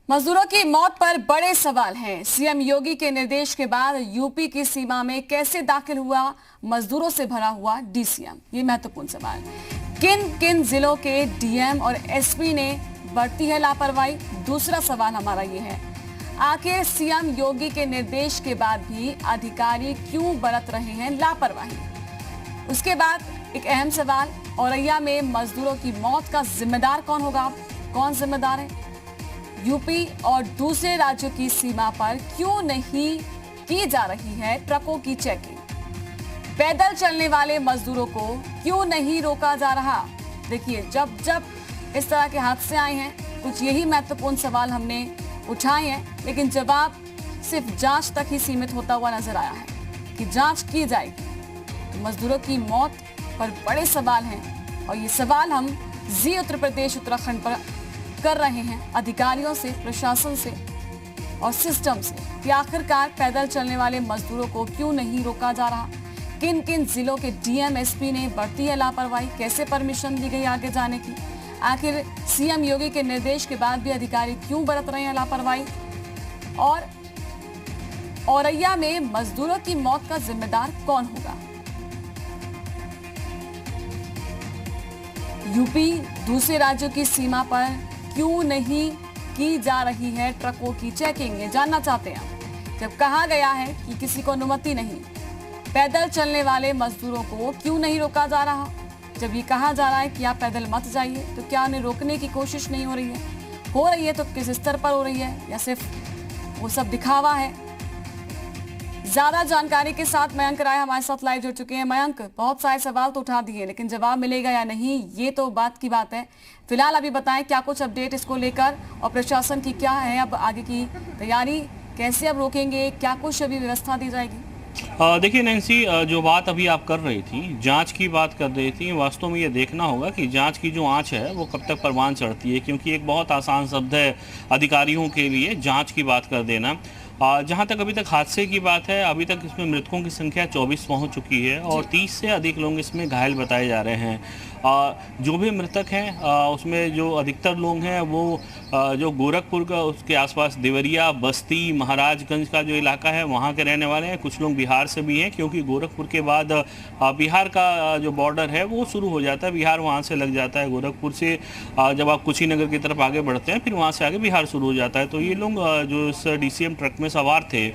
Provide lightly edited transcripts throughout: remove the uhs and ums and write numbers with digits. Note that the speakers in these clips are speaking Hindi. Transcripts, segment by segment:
मजदूरों की मौत पर बड़े सवाल हैं। सीएम योगी के निर्देश के बाद यूपी की सीमा में कैसे दाखिल हुआ मजदूरों से भरा हुआ डीसीएम, ये महत्वपूर्ण सवाल। किन किन जिलों के डीएम और एसपी ने बरती है लापरवाही? दूसरा सवाल हमारा ये है, आखिर सीएम योगी के निर्देश के बाद भी अधिकारी क्यों बरत रहे हैं लापरवाही? उसके बाद एक अहम सवाल, औरैया में मजदूरों की मौत का जिम्मेदार कौन होगा? कौन जिम्मेदार है? यूपी और दूसरे राज्यों की सीमा पर क्यों नहीं की जा रही है ट्रकों की चेकिंग? पैदल चलने वाले मजदूरों को क्यों नहीं रोका जा रहा? देखिए, जब जब इस तरह के हादसे आए हैं, कुछ यही महत्वपूर्ण सवाल हमने उठाए हैं, लेकिन जवाब सिर्फ जांच तक ही सीमित होता हुआ नजर आया है कि जांच की जाएगी। तो मजदूरों की मौत पर बड़े सवाल हैं और ये सवाल हम जी उत्तर प्रदेश उत्तराखंड पर कर रहे हैं, अधिकारियों से, प्रशासन से और सिस्टम से, कि आखिरकार पैदल चलने वाले मजदूरों को क्यों नहीं रोका जा रहा? किन किन जिलों के डीएम एसपी ने बरती है लापरवाही? कैसे परमिशन दी गई आगे जाने की? आखिर सीएम योगी के निर्देश के बाद भी अधिकारी क्यों बरत रहे हैं लापरवाही? और औरैया में मजदूरों की मौत का जिम्मेदार कौन होगा? यूपी दूसरे राज्यों की सीमा पर क्यों नहीं की जा रही है ट्रकों की चेकिंग, ये जानना चाहते हैं। जब कहा गया है कि किसी को अनुमति नहीं, पैदल चलने वाले मजदूरों को क्यों नहीं रोका जा रहा? जब ये कहा जा रहा है कि आप पैदल मत जाइए, तो क्या उन्हें रोकने की कोशिश नहीं हो रही है? हो रही है तो किस स्तर पर हो रही है, या सिर्फ वो सब दिखावा है? ज्यादा जानकारी के साथ मयंक राय हमारे साथ लाइव जुड़ चुके हैं। मयंक, बहुत सारे सवाल तो उठा दिए, लेकिन जवाब मिलेगा या नहीं ये तो बात की बात है। फिलहाल अभी बताएं क्या कुछ अपडेट इसको लेकर, और प्रशासन की क्या है अब आगे की तैयारी? कैसे अब रोकेंगे? क्या कुछ अभी व्यवस्था दी जाएगी? देखिए नैन्सी, जो बात अभी आप कर रही थी, जांच की बात कर रही थी, वास्तव में ये देखना होगा कि जांच की जो आंच है वो कब तक परवान चढ़ती है, क्योंकि एक बहुत आसान शब्द है अधिकारियों के लिए जांच की बात कर देना। जहाँ तक अभी तक हादसे की बात है, अभी तक इसमें मृतकों की संख्या 24 पहुँच चुकी है और 30 से अधिक लोग इसमें घायल बताए जा रहे हैं। जो भी मृतक हैं उसमें जो अधिकतर लोग हैं वो जो गोरखपुर का उसके आसपास देवरिया, बस्ती, महाराजगंज का जो इलाका है वहाँ के रहने वाले हैं। कुछ लोग बिहार से भी हैं, क्योंकि गोरखपुर के बाद बिहार का जो बॉर्डर है वो शुरू हो जाता है, बिहार वहाँ से लग जाता है। गोरखपुर से जब आप कुशीनगर की तरफ आगे बढ़ते हैं, फिर वहाँ से आगे बिहार शुरू हो जाता है। तो ये लोग जो इस डीसीएम ट्रक में सवार थे,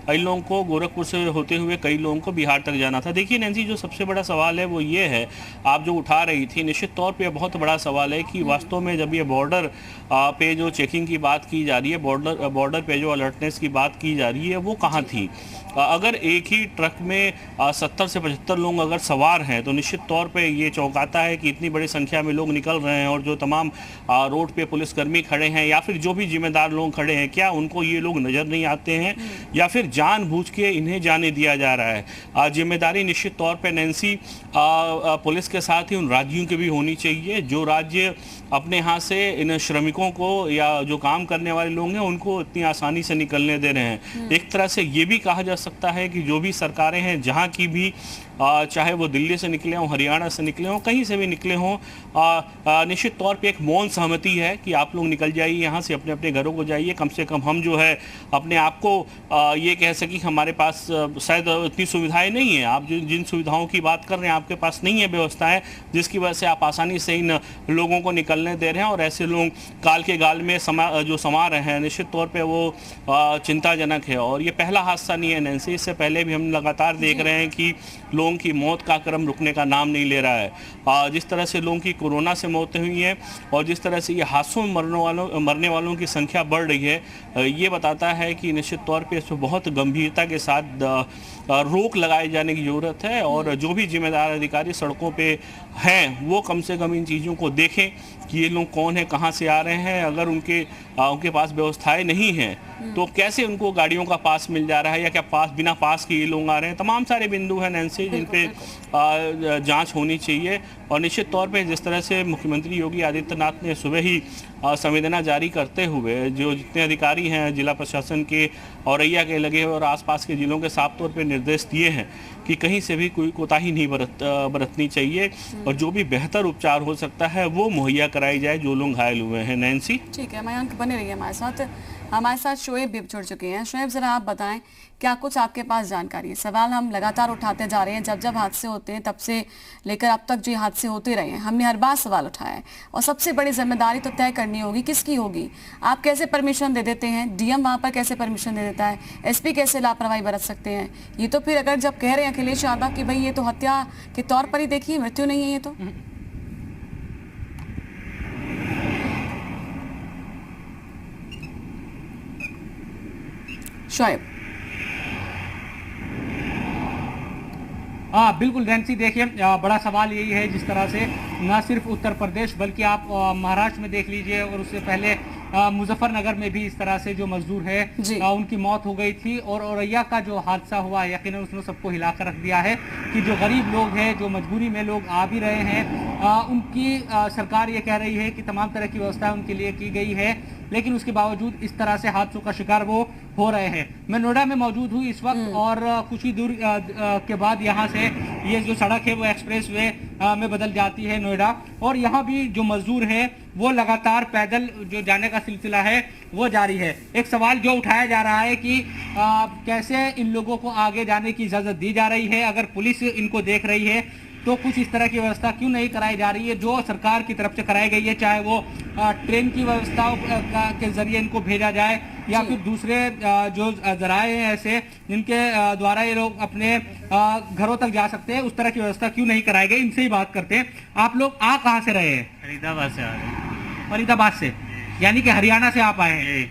कई लोगों को गोरखपुर से होते हुए कई लोगों को बिहार तक जाना था। देखिए नैन्सी, जो सबसे बड़ा सवाल है वो ये है, आप जो उठा रही थी, निश्चित तौर पे बहुत बड़ा सवाल है कि वास्तव में जब ये बॉर्डर पे जो चेकिंग की बात की जा रही है, बॉर्डर पे जो अलर्टनेस की बात की जा रही है, वो कहाँ थी? अगर एक ही ट्रक में 70 से 75 लोग अगर सवार हैं, तो निश्चित तौर पे ये चौंकाता है कि इतनी बड़ी संख्या में लोग निकल रहे हैं, और जो तमाम रोड पे पुलिसकर्मी खड़े हैं या फिर जो भी जिम्मेदार लोग खड़े हैं, क्या उनको ये लोग नज़र नहीं आते हैं या फिर जानबूझ के इन्हें जाने दिया जा रहा है? जिम्मेदारी निश्चित तौर पे नैन्सी पुलिस के साथ ही उन राज्यों की भी होनी चाहिए, जो राज्य अपने यहाँ से इन श्रमिकों को या जो काम करने वाले लोग हैं उनको इतनी आसानी से निकलने दे रहे हैं। एक तरह से ये भी कहा जा सकता है कि जो भी सरकारें हैं, जहाँ की भी चाहे वो दिल्ली से निकले हों, हरियाणा से निकले हों, कहीं से भी निकले हों, निश्चित तौर पे एक मौन सहमति है कि आप लोग निकल जाइए यहाँ से, अपने अपने घरों को जाइए। कम से कम हम जो है अपने आप को ये कह सकें हमारे पास शायद इतनी सुविधाएं नहीं है। आप जिन सुविधाओं की बात कर रहे हैं, आपके पास नहीं है व्यवस्थाएं, जिसकी वजह से आप आसानी से इन लोगों को निकलने दे रहे हैं, और ऐसे लोग काल के गाल में समा रहे हैं। निश्चित तौर पर वो चिंताजनक है, और ये पहला हादसा नहीं है नैन्सी। इससे पहले भी हम लगातार देख रहे हैं कि लोगों की मौत का क्रम रुकने का नाम नहीं ले रहा है। जिस तरह से लोगों की कोरोना से मौतें हुई हैं और जिस तरह से ये हादसों में मरने वालों की संख्या बढ़ रही है, ये बताता है कि निश्चित तौर पे इस पर बहुत गंभीरता के साथ रोक लगाए जाने की ज़रूरत है, और जो भी जिम्मेदार अधिकारी सड़कों पे हैं वो कम से कम इन चीज़ों को देखें कि ये लोग कौन है, कहाँ से आ रहे हैं। अगर उनके पास व्यवस्थाएं नहीं हैं तो कैसे उनको गाड़ियों का पास मिल जा रहा है, या क्या बिना पास के ये लोग आ रहे हैं? तमाम सारे बिंदु हैं नैन्सी जिन पे जांच होनी चाहिए। और निश्चित तौर पे जिस तरह से मुख्यमंत्री योगी आदित्यनाथ ने सुबह ही संवेदना जारी करते हुए जो जितने अधिकारी हैं जिला प्रशासन के, औरैया के लगे और आसपास के जिलों के साफ तौर पे निर्देश दिए हैं कि कि कहीं से भी कोई कोताही नहीं बरतनी चाहिए और जो भी बेहतर उपचार हो सकता है वो मुहैया कराई जाए जो लोग घायल हुए हैं। नैन्सी, ठीक है, मयंक बने रहिए हमारे साथ शोएब भी जुड़ चुके हैं। शोएब, जरा आप बताएं, क्या कुछ आपके पास जानकारी है? सवाल हम लगातार उठाते जा रहे हैं, जब जब हादसे होते हैं तब से लेकर अब तक जो हादसे होते रहे हैं, हमने हर बार सवाल उठाया है और सबसे बड़ी जिम्मेदारी तो तय करनी होगी, किसकी होगी? आप कैसे परमिशन दे देते हैं? डीएम वहां पर कैसे परमिशन दे देता है? एसपी कैसे लापरवाही बरत सकते हैं? ये तो फिर अगर जब कह रहे हैं अखिलेश यादव कि भाई ये तो हत्या के तौर पर ही देखिए, मृत्यु नहीं है ये तो। शोएब, हाँ बिल्कुल नैन्सी, देखिए बड़ा सवाल यही है, जिस तरह से न सिर्फ उत्तर प्रदेश बल्कि आप महाराष्ट्र में देख लीजिए और उससे पहले मुजफ्फरनगर में भी इस तरह से जो मजदूर है उनकी मौत हो गई थी। और औरैया का जो हादसा हुआ यकीनन उसने सबको हिलाकर रख दिया है कि जो गरीब लोग हैं, जो मजबूरी में लोग आ भी रहे हैं, उनकी सरकार ये कह रही है कि तमाम तरह की व्यवस्था उनके लिए की गई है, लेकिन उसके बावजूद इस तरह से हादसों का शिकार वो हो रहे हैं। मैं नोएडा में मौजूद हूँ इस वक्त और कुछ ही दूर के बाद यहाँ से ये जो सड़क है वो एक्सप्रेस वे में बदल जाती है नोएडा, और यहाँ भी जो मजदूर है वो लगातार पैदल जो जाने का सिलसिला है वो जारी है। एक सवाल जो उठाया जा रहा है कि कैसे इन लोगों को आगे जाने की इजाज़त दी जा रही है? अगर पुलिस इनको देख रही है तो कुछ इस तरह की व्यवस्था क्यों नहीं कराई जा रही है जो सरकार की तरफ से कराई गई है, चाहे वो ट्रेन की व्यवस्थाओं के जरिए इनको भेजा जाए या फिर दूसरे जो जराए हैं ऐसे जिनके द्वारा ये लोग अपने घरों तक जा सकते हैं, उस तरह की व्यवस्था क्यों नहीं कराई गई? इनसे ही बात करते हैं। आप लोग आ कहाँ से रहे हैं? फरीदाबाद से आ रहे हैं। फरीदाबाद से, यानी कि हरियाणा से आप आए हैं?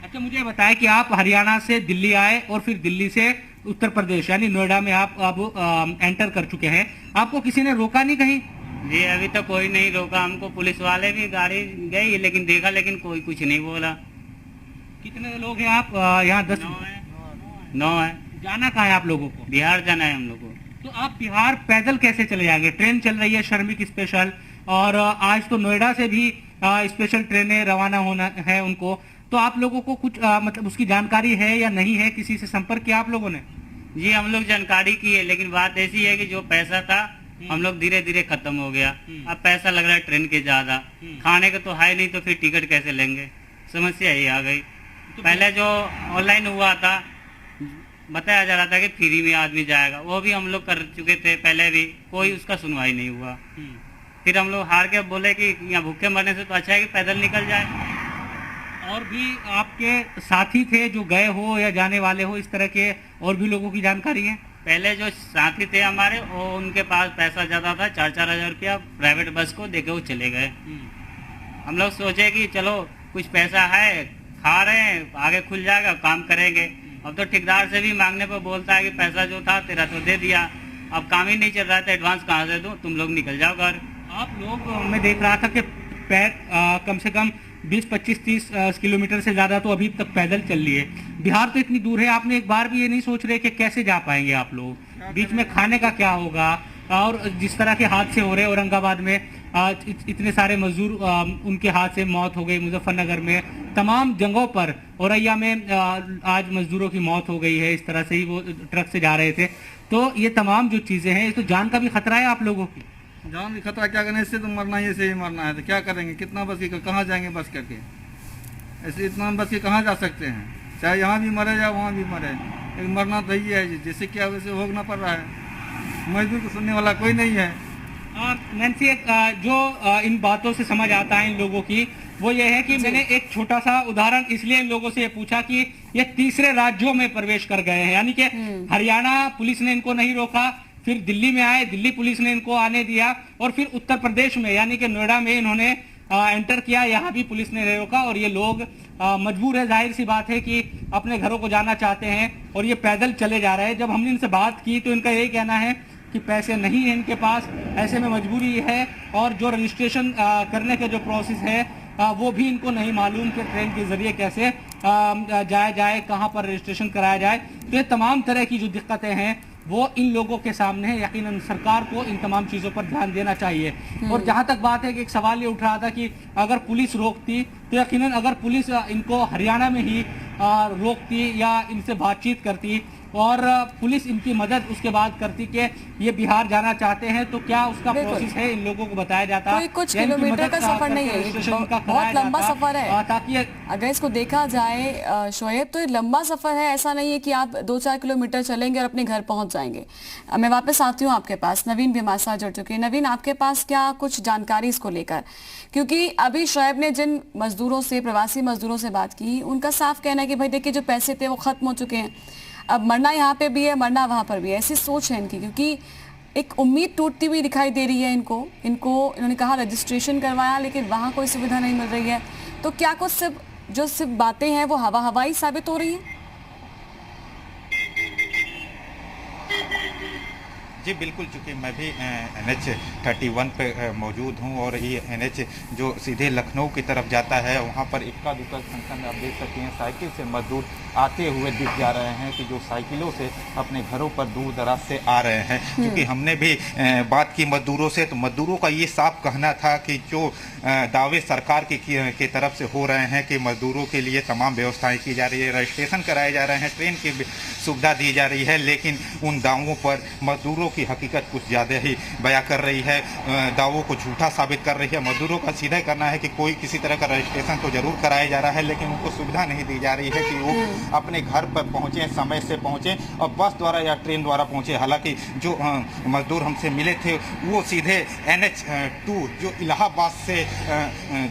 अच्छा, मुझे बताएं कि आप हरियाणा से दिल्ली आए और फिर दिल्ली से उत्तर प्रदेश यानी नोएडा में आप अब एंटर कर चुके हैं। आपको किसी ने रोका नहीं कहीं? जी अभी तो कोई नहीं रोका हमको, पुलिस वाले भी गाड़ी गई लेकिन देखा, लेकिन कोई कुछ नहीं बोला। कितने लोग हैं आप यहाँ? 10 9 है। जाना कहाँ है आप लोगों को? बिहार जाना है हम लोग को। तो आप बिहार पैदल कैसे चले जाएंगे? ट्रेन चल रही है श्रमिक स्पेशल, और आज तो नोएडा से भी स्पेशल ट्रेनें रवाना होना है उनको, तो आप लोगों को कुछ मतलब उसकी जानकारी है या नहीं है? किसी से संपर्क किया आप लोगों ने? जी हम लोग जानकारी की है, लेकिन बात ऐसी है कि जो पैसा था हम लोग धीरे धीरे खत्म हो गया। अब पैसा लग रहा है ट्रेन के ज्यादा, खाने का तो है नहीं, तो फिर टिकट कैसे लेंगे? समस्या यही आ गई। तो पहले जो ऑनलाइन हुआ था बताया जा रहा था कि फ्री में आदमी जाएगा, वो भी हम लोग कर चुके थे पहले भी, कोई उसका सुनवाई नहीं हुआ। फिर हम लोग हार के बोले कि यहाँ भूखे मरने से तो अच्छा है कि पैदल निकल जाए। और भी आपके साथी थे जो गए हो या जाने वाले हो, इस तरह के और भी लोगों की जानकारी है? पहले जो साथी थे हमारे वो उनके पास पैसा ज़्यादा था, 4-4 हज़ार रुपया प्राइवेट बस को देके वो चले गए। हम लोग सोचे कि चलो कुछ पैसा है, खा रहे हैं, आगे खुल जाएगा, काम करेंगे। अब तो ठेकेदार से भी मांगने पर बोलता है कि पैसा जो था तेरा तो दे दिया, अब काम ही नहीं चल रहा था, एडवांस कहाँ से दूँ, तुम लोग निकल जाओ घर। आप लोग, मैं देख रहा था कि कम से कम 20, 25, 30 किलोमीटर से ज़्यादा तो अभी तक पैदल चल लिए। बिहार तो इतनी दूर है, आपने एक बार भी ये नहीं सोच रहे कि कैसे जा पाएंगे आप लोग? बीच में खाने का क्या होगा? और जिस तरह के हादसे हो रहे, औरंगाबाद में इतने सारे मजदूर उनके हाथ से मौत हो गई, मुजफ्फरनगर में, तमाम जगहों पर, औरैया में आज मजदूरों की मौत हो गई है, इस तरह से ही वो ट्रक से जा रहे थे। तो ये तमाम जो चीज़ें हैं, तो जान का भी खतरा है आप लोगों की? जान भी खतरा, क्या करना, इससे तो मरना ही, ऐसे ही मरना है, तो क्या करेंगे? कितना बस के कहाँ जाएंगे बस करके? ऐसे इतना बस के कहाँ जा सकते हैं? चाहे यहाँ भी मरे या वहाँ भी मरे, लेकिन मरना तो ही है, जैसे क्या वैसे भोगना पड़ रहा है। मजदूर को सुनने वाला कोई नहीं है। नैन्सी, जो इन बातों से समझ आता है इन लोगों की, वो ये है कि मैंने एक छोटा सा उदाहरण इसलिए इन लोगों से ये पूछा कि ये तीसरे राज्यों में प्रवेश कर गए हैं, यानी कि हरियाणा पुलिस ने इनको नहीं रोका, फिर दिल्ली में आए, दिल्ली पुलिस ने इनको आने दिया, और फिर उत्तर प्रदेश में यानी कि नोएडा में इन्होंने एंटर किया, यहाँ भी पुलिस ने नहीं रोका, और ये लोग मजबूर है, जाहिर सी बात है कि अपने घरों को जाना चाहते हैं और ये पैदल चले जा रहे हैं। जब हमने इनसे बात की तो इनका यही कहना है कि पैसे नहीं है इनके पास, ऐसे में मजबूरी है, और जो रजिस्ट्रेशन करने के जो प्रोसेस है वो भी इनको नहीं मालूम कि ट्रेन के जरिए कैसे जाया जाए, कहाँ पर रजिस्ट्रेशन कराया जाए। तो ये तमाम तरह की जो दिक्कतें हैं वो इन लोगों के सामने है। यकीनन सरकार को इन तमाम चीज़ों पर ध्यान देना चाहिए। और जहाँ तक बात है कि एक सवाल ये उठ रहा था कि अगर पुलिस रोकती, तो यकीनन अगर पुलिस इनको हरियाणा में ही रोकती या इनसे बातचीत करती और पुलिस इनकी मदद उसके बाद करती कि ये बिहार जाना चाहते हैं तो क्या उसका प्रोसेस है, इन लोगों को बताया जाता। कोई कुछ किलोमीटर का सफर नहीं है, बहुत लंबा सफर है। ताकि अगर इसको देखा जाए शोएब तो ये लंबा सफर है, ऐसा नहीं है कि आप 2-4 किलोमीटर चलेंगे और अपने घर पहुंच जाएंगे। मैं वापस आती हूँ आपके पास, नवीन भी हमारे साथ जुड़ चुके हैं। नवीन, आपके पास क्या कुछ जानकारी इसको लेकर, क्योंकि अभी शोएब ने जिन मजदूरों से, प्रवासी मजदूरों से बात की, उनका साफ कहना है कि भाई देखिए जो पैसे थे वो खत्म हो चुके हैं, अब मरना यहाँ पे भी है, मरना वहां पर भी है। ऐसी सोच है इनकी, क्योंकि एक उम्मीद टूटती हुई दिखाई दे रही है इनको। इन्होंने कहा रजिस्ट्रेशन करवाया लेकिन वहां कोई सुविधा नहीं मिल रही है। तो क्या कुछ सिर्फ बातें हैं वो हवाई साबित हो रही हैं? जी बिल्कुल, चूँकि मैं भी NH-31 पे मौजूद हूँ और ये NH जो सीधे लखनऊ की तरफ जाता है, वहाँ पर इक्का दुक्का संख्या में आप देख सकते हैं साइकिल से मजदूर आते हुए दिख जा रहे हैं कि जो साइकिलों से अपने घरों पर दूर दराज से आ रहे हैं। क्योंकि हमने भी बात की मजदूरों से, तो मजदूरों का ये साफ कहना था कि जो दावे सरकार की तरफ से हो रहे हैं कि मजदूरों के लिए तमाम व्यवस्थाएं की जा रही है, रजिस्ट्रेशन कराए जा रहे हैं, ट्रेन की सुविधा दी जा रही है, लेकिन उन दावों पर मजदूरों की हकीकत कुछ ज़्यादा ही बयां कर रही है, दावों को झूठा साबित कर रही है। मजदूरों का सीधा करना है कि कोई किसी तरह का रजिस्ट्रेशन तो जरूर कराया जा रहा है, लेकिन उनको सुविधा नहीं दी जा रही है कि वो अपने घर पर पहुँचें, समय से पहुँचें और बस द्वारा या ट्रेन द्वारा पहुँचें। हालांकि जो मजदूर हमसे मिले थे वो सीधे NH-2 जो इलाहाबाद से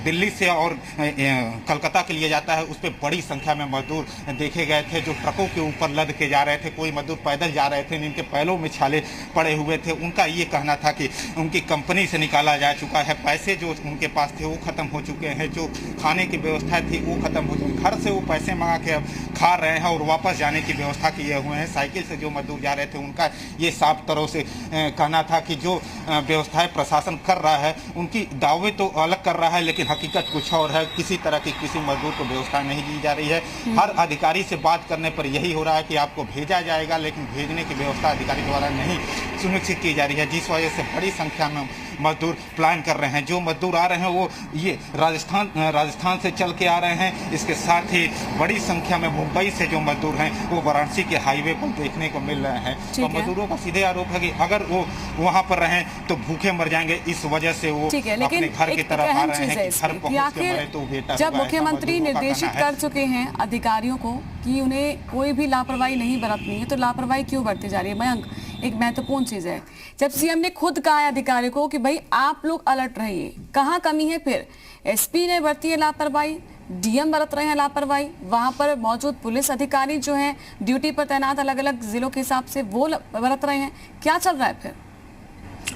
दिल्ली से और कलकत्ता के लिए जाता है, उस पर बड़ी संख्या में मजदूर देखे गए थे जो ट्रकों के ऊपर लद के जा रहे थे। कोई मजदूर पैदल जा रहे थे, जिनके पैरों में छाले पड़े हुए थे। उनका ये कहना था कि उनकी कंपनी से निकाला जा चुका है, पैसे जो उनके पास थे वो ख़त्म हो चुके हैं, जो खाने की व्यवस्था थी वो ख़त्म हो चुकी, घर से वो पैसे मंगा के अब खा रहे हैं और वापस जाने की व्यवस्था किए हुए हैं। साइकिल से जो मजदूर जा रहे थे उनका ये साफ तरह से कहना था कि जो व्यवस्थाएं प्रशासन कर रहा है उनकी दावे तो अलग कर रहा है, लेकिन हकीकत कुछ और है। किसी तरह की किसी मजदूर को व्यवस्था नहीं दी जा रही है। हर अधिकारी से बात करने पर यही हो रहा है कि आपको भेजा जाएगा, लेकिन भेजने की व्यवस्था अधिकारी द्वारा नहीं सुनिश्चित की जा रही है, जिस वजह से बड़ी संख्या में मजदूर पलायन कर रहे हैं। जो मजदूर आ रहे हैं वो ये राजस्थान से चल के आ रहे हैं। इसके साथ ही बड़ी संख्या में मुंबई से जो मजदूर हैं वो वाराणसी के हाईवे पर देखने को मिल रहे हैं। तो मजदूरों का सीधे आरोप है कि अगर वो वहाँ पर रहें तो भूखे मर जाएंगे, इस वजह से वो अपने घर की तरफ आ रहे हैं कि घर पहुँच के मरे तो बेटा। जब मुख्यमंत्री निर्देशित कर चुके हैं अधिकारियों को कि उन्हें कोई भी लापरवाही नहीं बरतनी है, तो लापरवाही क्यों बरती जा रही है? मयंक, एक महत्वपूर्ण चीज है, जब सीएम ने खुद कहा है अधिकारियों को कि भाई आप लोग अलर्ट रहिए, कहाँ कमी है? फिर एसपी ने बरती है लापरवाही, डीएम बरत रहे हैं लापरवाही, वहां पर मौजूद पुलिस अधिकारी जो हैं ड्यूटी पर तैनात अलग अलग जिलों के हिसाब से वो बरत रहे हैं। क्या चल रहा है फिर?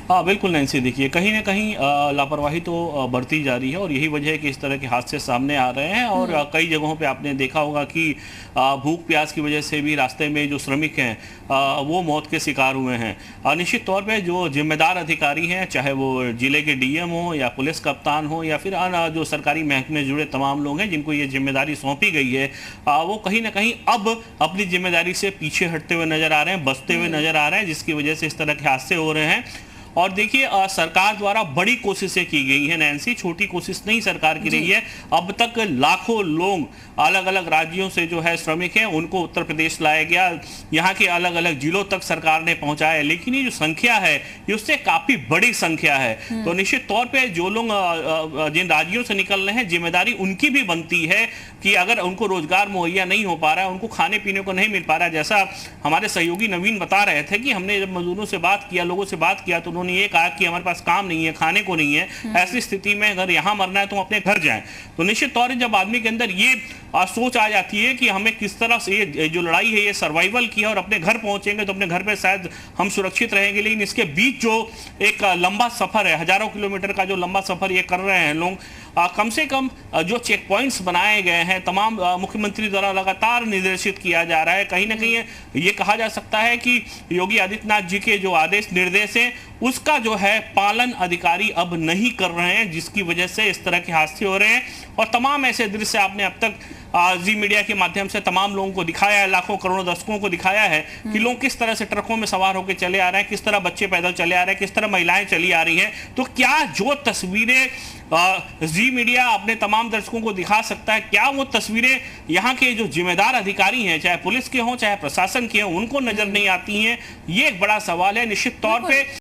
हाँ बिल्कुल नैन्सी, देखिए कहीं ना कहीं लापरवाही तो बढ़ती जा रही है और यही वजह है कि इस तरह के हादसे सामने आ रहे हैं। और कई जगहों पे आपने देखा होगा कि भूख प्यास की वजह से भी रास्ते में जो श्रमिक हैं वो मौत के शिकार हुए हैं। निश्चित तौर पे जो जिम्मेदार अधिकारी हैं, चाहे वो जिले के डीएम हो या पुलिस कप्तान हो या फिर जो सरकारी महकमे से जुड़े तमाम लोग हैं जिनको ये जिम्मेदारी सौंपी गई है, वो कहीं ना कहीं अब अपनी जिम्मेदारी से पीछे हटते हुए नजर आ रहे हैं, बचते हुए नजर आ रहे हैं, जिसकी वजह से इस तरह के हादसे हो रहे हैं। और देखिए सरकार द्वारा बड़ी कोशिशें की गई है नैन्सी, छोटी कोशिश नहीं सरकार की रही है। अब तक लाखों लोग अलग अलग राज्यों से जो है श्रमिक हैं उनको उत्तर प्रदेश लाया गया, यहाँ के अलग अलग जिलों तक सरकार ने पहुंचाया, लेकिन ये जो संख्या है ये उससे काफी बड़ी संख्या है। तो निश्चित तौर पे जो लोग जिन राज्यों से निकल रहे हैं जिम्मेदारी उनकी भी बनती है कि अगर उनको रोजगार मुहैया नहीं हो पा रहा है, उनको खाने पीने को नहीं मिल पा रहा है। जैसा हमारे सहयोगी नवीन बता रहे थे कि हमने जब मजदूरों से बात किया, लोगों से बात किया, तो उन्होंने ये कहा कि हमारे पास काम नहीं है, खाने को नहीं है, ऐसी स्थिति में अगर यहाँ मरना है तो अपने घर जाएं। तो निश्चित तौर से जब आदमी के अंदर ये सोच आ जाती है कि हमें किस तरह से ये जो लड़ाई है ये सर्वाइवल की है और अपने घर पहुंचेंगे तो अपने घर पे शायद हम सुरक्षित रहेंगे, लेकिन इसके बीच जो एक लंबा सफर है, हजारों किलोमीटर का जो लंबा सफर ये कर रहे हैं लोग, कम से कम जो चेक पॉइंट्स बनाए गए हैं तमाम मुख्यमंत्री द्वारा लगातार निर्देशित किया जा रहा है। कहीं ना कहीं ये कहा जा सकता है कि योगी आदित्यनाथ जी के जो आदेश निर्देश हैं उसका जो है पालन अधिकारी अब नहीं कर रहे हैं, जिसकी वजह से इस तरह के हादसे हो रहे हैं। और तमाम ऐसे दृश्य आपने अब तक जी मीडिया के माध्यम से तमाम लोगों को दिखाया है, लाखों करोड़ों दर्शकों को दिखाया है कि लोग किस तरह से ट्रकों में सवार होकर चले आ रहे हैं, किस तरह बच्चे पैदल चले आ रहे हैं, किस तरह महिलाएं चली आ रही हैं। तो क्या जो तस्वीरें जी मीडिया अपने तमाम दर्शकों को दिखा सकता है? क्या वो तस्वीरें यहाँ के जो जिम्मेदार अधिकारी हैं, चाहे पुलिस के हों चाहे प्रशासन के हों, उनको नजर नहीं आती हैं? ये एक बड़ा सवाल है। निश्चित तौर पे